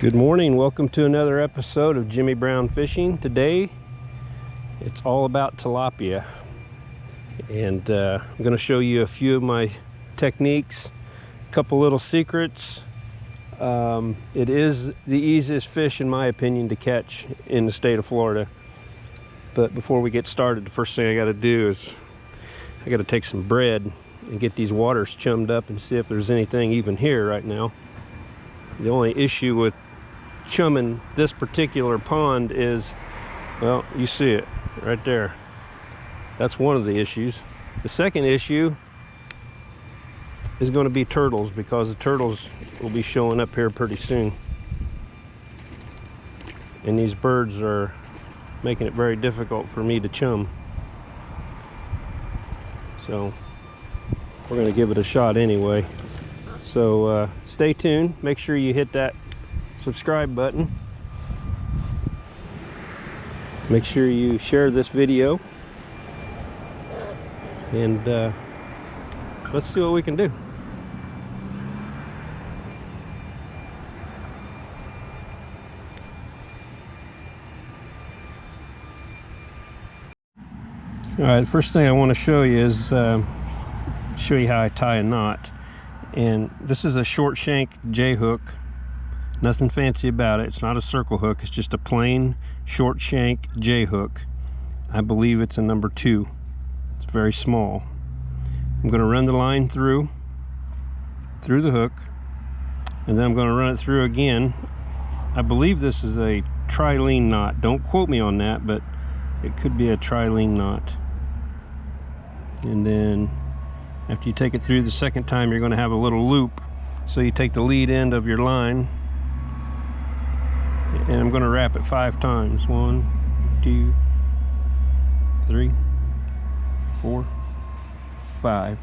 Good morning, welcome to another episode of Jimmy Brown Fishing. Today it's all about tilapia, and I'm going to show you a few of my techniques, a couple little secrets. It is the easiest fish in my opinion to catch in the state of Florida. But before we get started, the first thing I got to do is I got to take some bread and get these waters chummed up and see if there's anything even here right now. The only issue with chumming this particular pond is, well, you see it right there. That's one of the issues. The second issue is going to be turtles, because the turtles will be showing up here pretty soon. And these birds are making it very difficult for me to chum. So we're going to give it a shot anyway. So stay tuned. Make sure you hit that subscribe button. Make sure you share this video, and let's see what we can do. All right, first thing I want to show you is show you how I tie a knot. And this is a short shank J hook. Nothing fancy about it. It's not a circle hook. It's just a plain short shank J hook. I believe it's a number 2. It's very small. I'm going to run the line through the hook, and then I'm going to run it through again. I believe this is a trilene knot. Don't quote me on that, but it could be a trilene knot. And then after you take it through the second time, you're going to have a little loop. So you take the lead end of your line, and I'm going to wrap it 5 times. 1, 2, 3, 4, 5.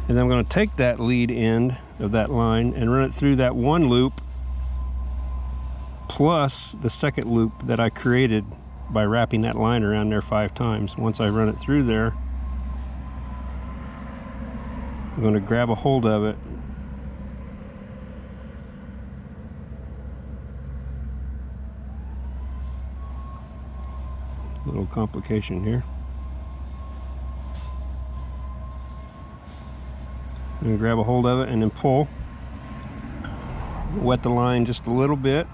And then I'm going to take that lead end of that line and run it through that one loop plus the second loop that I created by wrapping that line around there 5 times. Once I run it through there, I'm going to grab a hold of it little complication here. I'm going to grab a hold of it and then pull. Wet the line just a little bit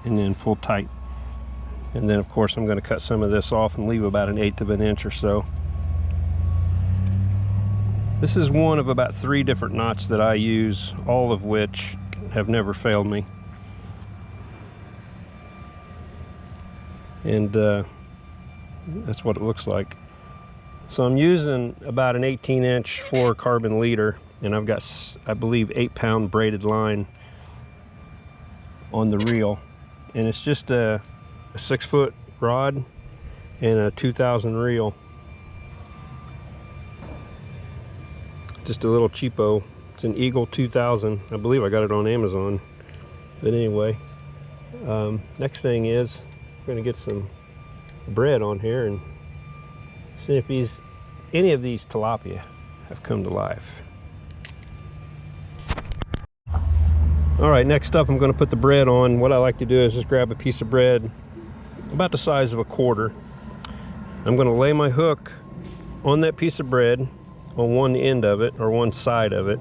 and then pull tight. And then of course I'm going to cut some of this off and leave about 1/8 of an inch or so. This is one of about 3 different knots that I use, all of which have never failed me. And that's what it looks like. So I'm using about an 18-inch 4-carbon leader, and I've got, I believe, 8-pound braided line on the reel, and it's just a 6-foot rod and a 2000 reel. Just a little cheapo. It's an Eagle 2000. I believe I got it on Amazon. But anyway, next thing is we're going to get some bread on here and see if any of these tilapia have come to life. All right, next up I'm going to put the bread on. What I like to do is just grab a piece of bread about the size of a quarter. I'm going to lay my hook on that piece of bread on one end of it, or one side of it,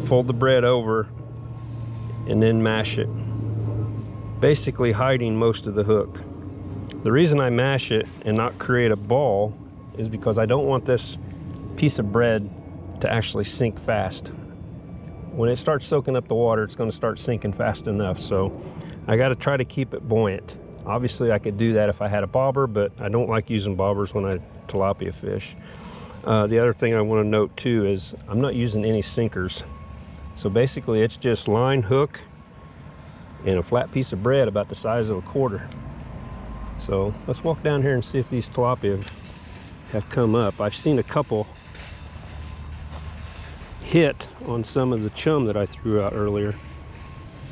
fold the bread over, and then mash it, basically hiding most of the hook. The reason I mash it and not create a ball is because I don't want this piece of bread to actually sink fast. When it starts soaking up the water, it's going to start sinking fast enough, so I got to try to keep it buoyant. Obviously I could do that if I had a bobber, but I don't like using bobbers when I tilapia fish. The other thing I want to note too is I'm not using any sinkers. So basically it's just line, hook, and a flat piece of bread about the size of a quarter. So let's walk down here and see if these tilapia have come up. I've seen a couple hit on some of the chum that I threw out earlier.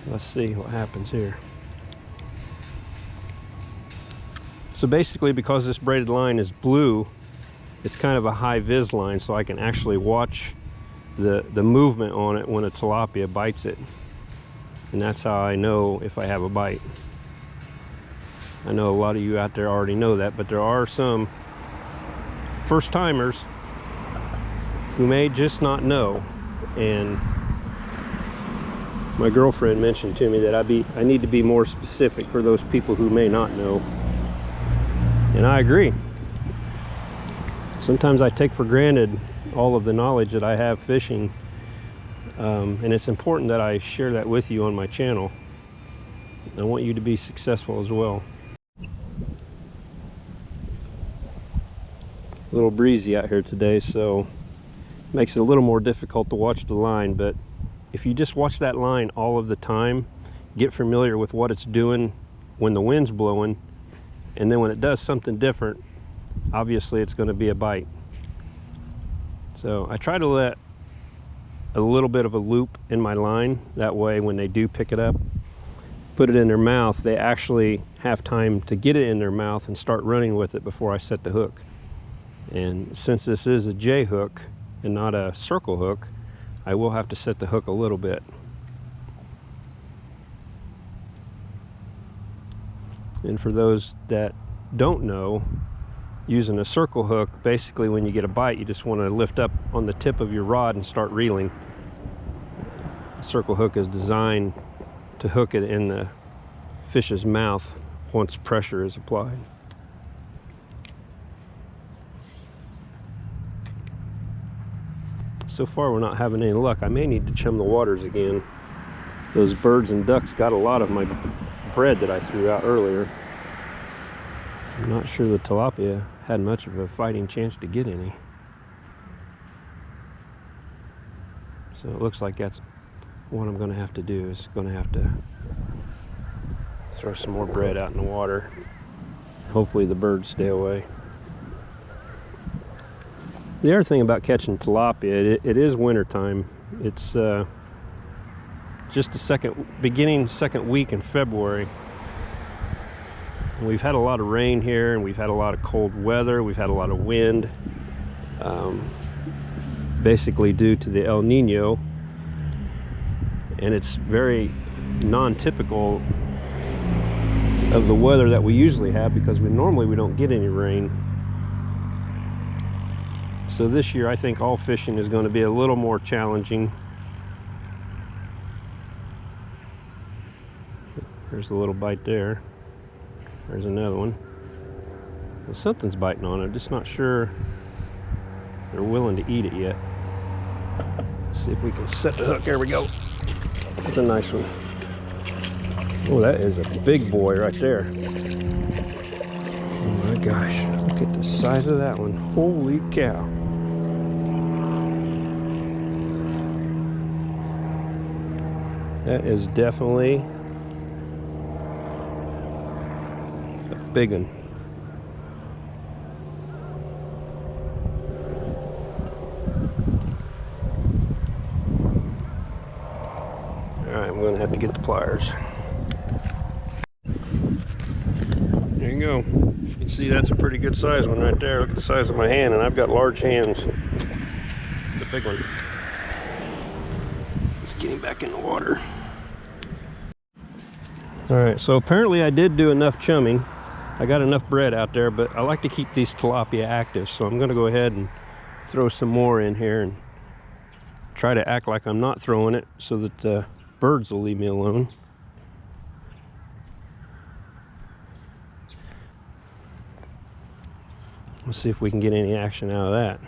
Let's see what happens here. So basically, because this braided line is blue, it's kind of a high vis line, so I can actually watch the movement on it when a tilapia bites it. And that's how I know if I have a bite. I know a lot of you out there already know that, but there are some first timers who may just not know. And my girlfriend mentioned to me that I need to be more specific for those people who may not know. And I agree. Sometimes I take for granted all of the knowledge that I have fishing, and it's important that I share that with you on my channel. I want you to be successful as well. A little breezy out here today, so it makes it a little more difficult to watch the line, but if you just watch that line all of the time, get familiar with what it's doing when the wind's blowing, and then when it does something different, obviously it's going to be a bite. So I try to let a little bit of a loop in my line, that way when they do pick it up, put it in their mouth, they actually have time to get it in their mouth and start running with it before I set the hook. And since this is a J hook and not a circle hook, I will have to set the hook a little bit. And for those that don't know, using a circle hook, basically when you get a bite, you just want to lift up on the tip of your rod and start reeling. A circle hook is designed to hook it in the fish's mouth once pressure is applied. So far we're not having any luck. I may need to chum the waters again. Those birds and ducks got a lot of my bread that I threw out earlier. I'm not sure the tilapia had much of a fighting chance to get any. So it looks like that's what I'm going to have to do, is going to have to throw some more bread out in the water. Hopefully the birds stay away. The other thing about catching tilapia, it is winter time. It's just the beginning second week in February. We've had a lot of rain here, and we've had a lot of cold weather. We've had a lot of wind, basically due to the El Nino. And it's very non-typical of the weather that we usually have, because normally we don't get any rain. So this year I think all fishing is going to be a little more challenging. There's a little bite there. There's another one. Well, something's biting on it. I'm just not sure they're willing to eat it yet. Let's see if we can set the hook. There we go. That's a nice one. Oh, that is a big boy right there. Oh my gosh. Look at the size of that one. Holy cow. That is definitely a big one. All right, I'm going to have to get the pliers. There you go. You can see that's a pretty good size one right there. Look at the size of my hand, and I've got large hands. It's a big one. It's getting back in the water. All right, so apparently I did do enough chumming. I got enough bread out there, but I like to keep these tilapia active, so I'm gonna go ahead and throw some more in here and try to act like I'm not throwing it so that the birds will leave me alone. Let's see if we can get any action out of that.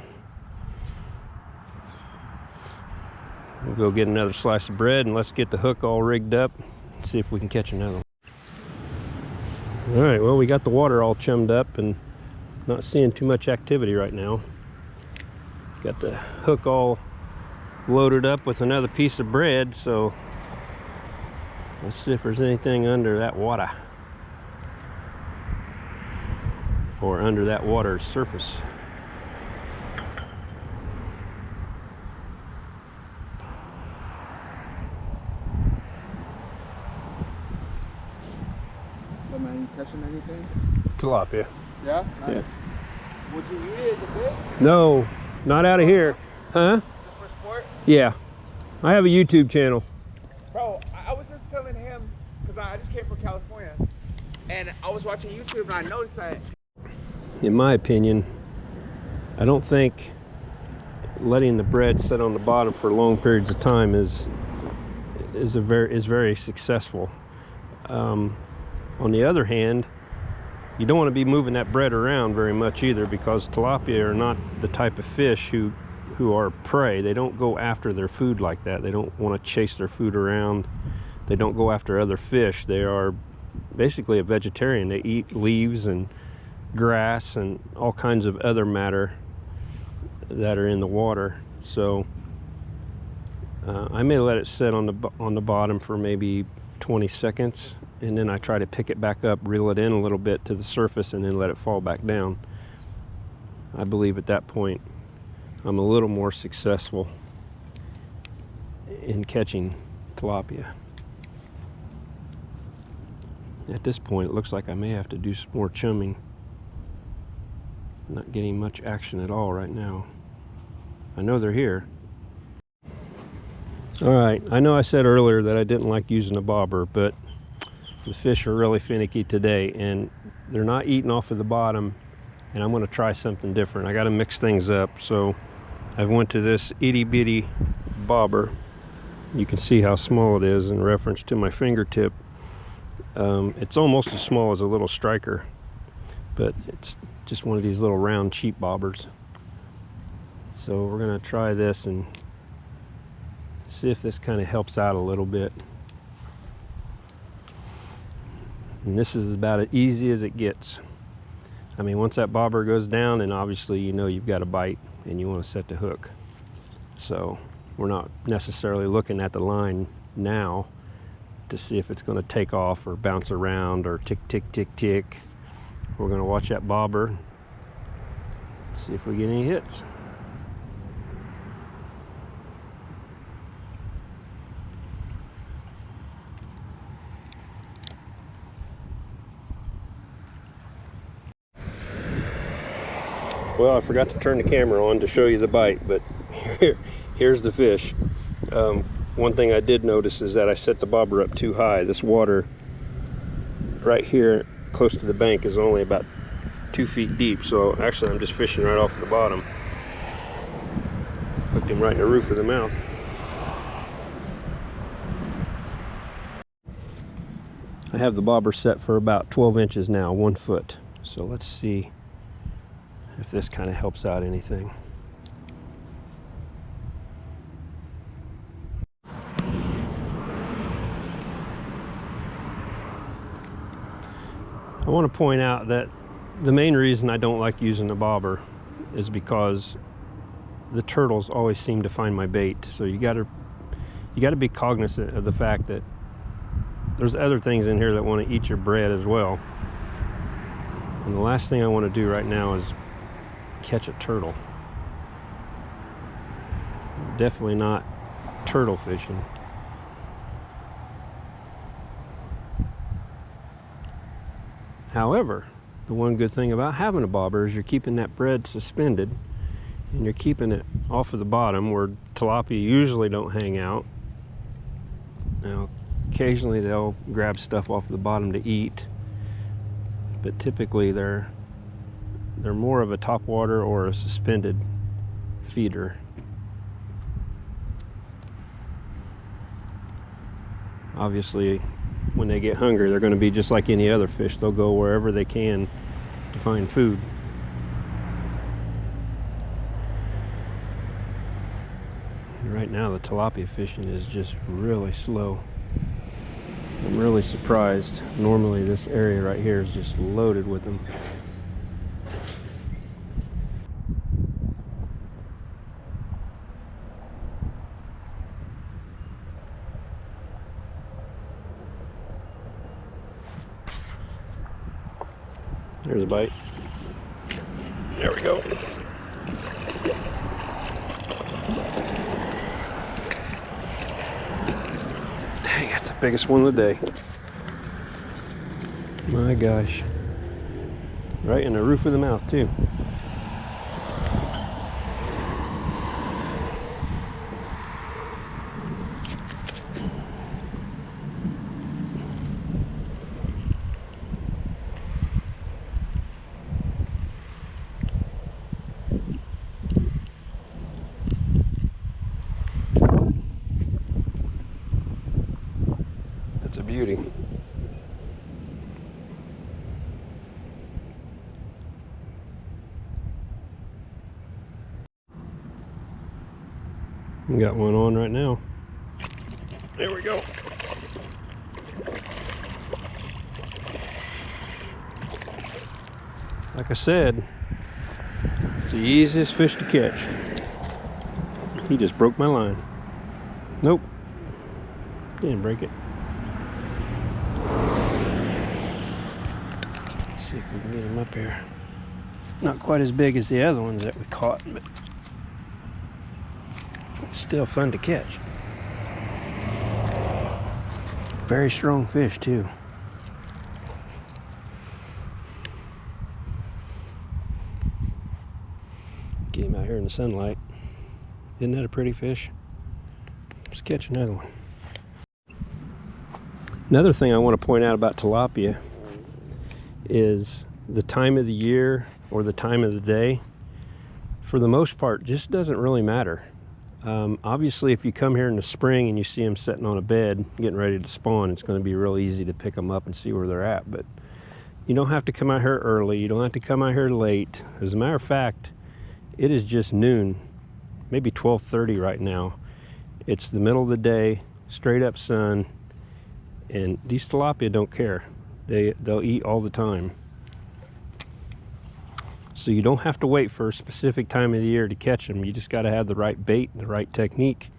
We'll go get another slice of bread, and let's get the hook all rigged up and see if we can catch another one. All right, well, we got the water all chummed up and not seeing too much activity right now. Got the hook all loaded up with another piece of bread, so let's see if there's anything under that water or under that water's surface. So, man, you catching anything? Tilapia. Yeah? Nice. Yeah. Would you eat it? Is it big? No, not out of here. Huh? Just for sport? Yeah. I have a YouTube channel. Bro, I was just telling because I just came from California, and I was watching YouTube and I noticed that. In my opinion, I don't think letting the bread sit on the bottom for long periods of time is very successful. On the other hand, you don't want to be moving that bread around very much either, because tilapia are not the type of fish who are prey. They don't go after their food like that. They don't want to chase their food around. They don't go after other fish. They are basically a vegetarian. They eat leaves and grass and all kinds of other matter that are in the water. So I may let it sit on the bottom for maybe 20 seconds, and then I try to pick it back up, reel it in a little bit to the surface, and then let it fall back down. I believe at that point I'm a little more successful in catching tilapia. At this point, it looks like I may have to do some more chumming. Not getting much action at all right now. I know they're here. All right, I know I said earlier that I didn't like using a bobber, but the fish are really finicky today, and they're not eating off of the bottom, and I'm gonna try something different. I gotta mix things up, so I went to this itty bitty bobber. You can see how small it is in reference to my fingertip. It's almost as small as a little striker, but it's just one of these little round cheap bobbers. So we're gonna try this and see if this kind of helps out a little bit. And this is about as easy as it gets. I mean, once that bobber goes down, and obviously you know you've got a bite and you want to set the hook. So we're not necessarily looking at the line now to see if it's going to take off or bounce around or tick, tick, tick, tick. We're going to watch that bobber, see if we get any hits. Well, I forgot to turn the camera on to show you the bite, but here's the fish. One thing I did notice is that I set the bobber up too high. This water right here close to the bank is only about 2 feet deep, so actually I'm just fishing right off the bottom. Hooked him right in the roof of the mouth. I have the bobber set for about 12 inches now, 1 foot. So let's see if this kind of helps out anything. I want to point out that the main reason I don't like using the bobber is because the turtles always seem to find my bait. So you got to be cognizant of the fact that there's other things in here that want to eat your bread as well. And the last thing I want to do right now is catch a turtle. Definitely not turtle fishing. However, the one good thing about having a bobber is you're keeping that bread suspended, and you're keeping it off of the bottom where tilapia usually don't hang out. Now, occasionally they'll grab stuff off the bottom to eat, but typically they're more of a topwater or a suspended feeder. Obviously, when they get hungry, they're going to be just like any other fish. They'll go wherever they can to find food. And right now, the tilapia fishing is just really slow. I'm really surprised. Normally, this area right here is just loaded with them. There's a bite. There we go. Dang, that's the biggest one of the day. My gosh. Right in the roof of the mouth, too. a beauty. We got one on right now. There we go. Like I said, it's the easiest fish to catch. He just broke my line. Nope. Didn't break it. Let's see if we can get him up here. Not quite as big as the other ones that we caught, but still fun to catch. Very strong fish too. Get him out here in the sunlight. Isn't that a pretty fish? Let's catch another one. Another thing I want to point out about tilapia is the time of the year or the time of the day, for the most part, just doesn't really matter. Obviously, if you come here in the spring and you see them sitting on a bed getting ready to spawn, it's going to be real easy to pick them up and see where they're at. But you don't have to come out here early. You don't have to come out here late. As a matter of fact, it is just noon, maybe 12:30 right now. It's the middle of the day, straight up sun, and these tilapia don't care. They'll eat all the time. So you don't have to wait for a specific time of the year to catch them. You just got to have the right bait, the right technique.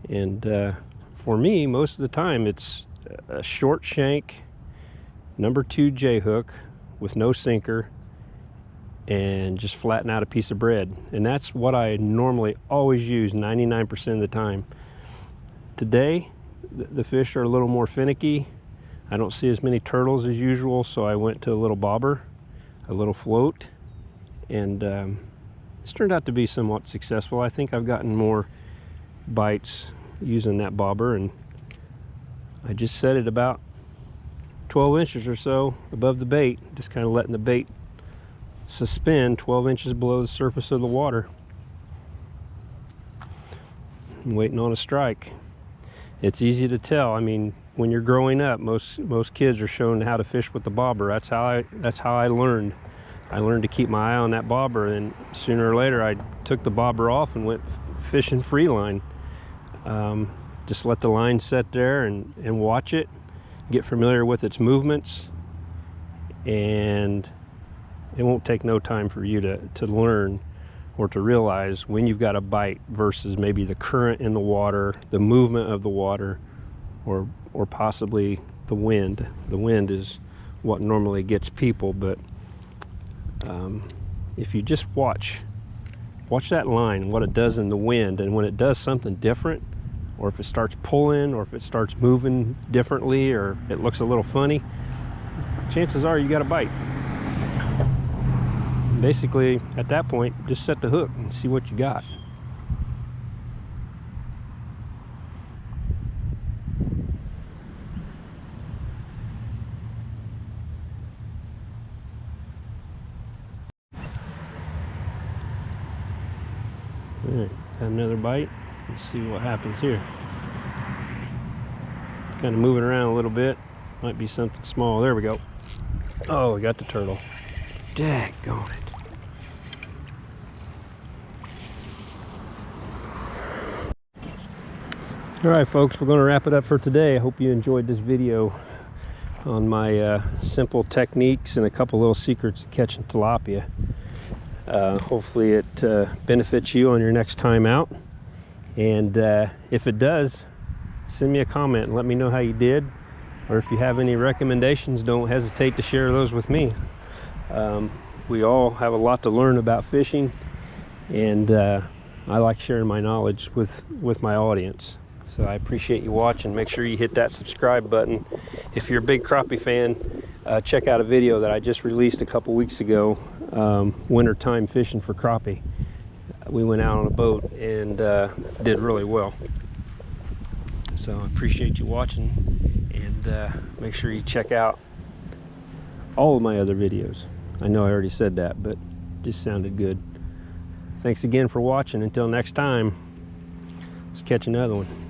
And for me, most of the time, it's a short shank, #2 J hook with no sinker, and just flatten out a piece of bread. And that's what I normally always use 99% of the time. Today, the fish are a little more finicky. I don't see as many turtles as usual, so I went to a little bobber, a little float, and it's turned out to be somewhat successful. I think I've gotten more bites using that bobber, and I just set it about 12 inches or so above the bait, just kind of letting the bait suspend 12 inches below the surface of the water. I'm waiting on a strike. It's easy to tell. I mean, when you're growing up, most kids are shown how to fish with the bobber. That's how I learned. I learned to keep my eye on that bobber, and sooner or later I took the bobber off and went fishing free line. Just let the line set there and watch it, get familiar with its movements, and it won't take no time for you to learn or to realize when you've got a bite versus maybe the current in the water, the movement of the water, or possibly the wind. The wind is what normally gets people, but if you just watch that line, what it does in the wind, and when it does something different, or if it starts pulling, or if it starts moving differently, or it looks a little funny, chances are you got a bite. Basically, at that point, just set the hook and see what you got. All right, got another bite. Let's see what happens here. Kind of moving around a little bit. Might be something small. There we go. Oh, we got the turtle. Daggone it. All right, folks, we're going to wrap it up for today. I hope you enjoyed this video on my simple techniques and a couple little secrets of catching tilapia. Hopefully it benefits you on your next time out. And if it does, send me a comment and let me know how you did. Or if you have any recommendations, don't hesitate to share those with me. We all have a lot to learn about fishing, and I like sharing my knowledge with my audience. So I appreciate you watching. Make sure you hit that subscribe button. If you're a big crappie fan, check out a video that I just released a couple weeks ago, wintertime fishing for crappie. We went out on a boat and did really well. So I appreciate you watching, and make sure you check out all of my other videos. I know I already said that, but it just sounded good. Thanks again for watching. Until next time, let's catch another one.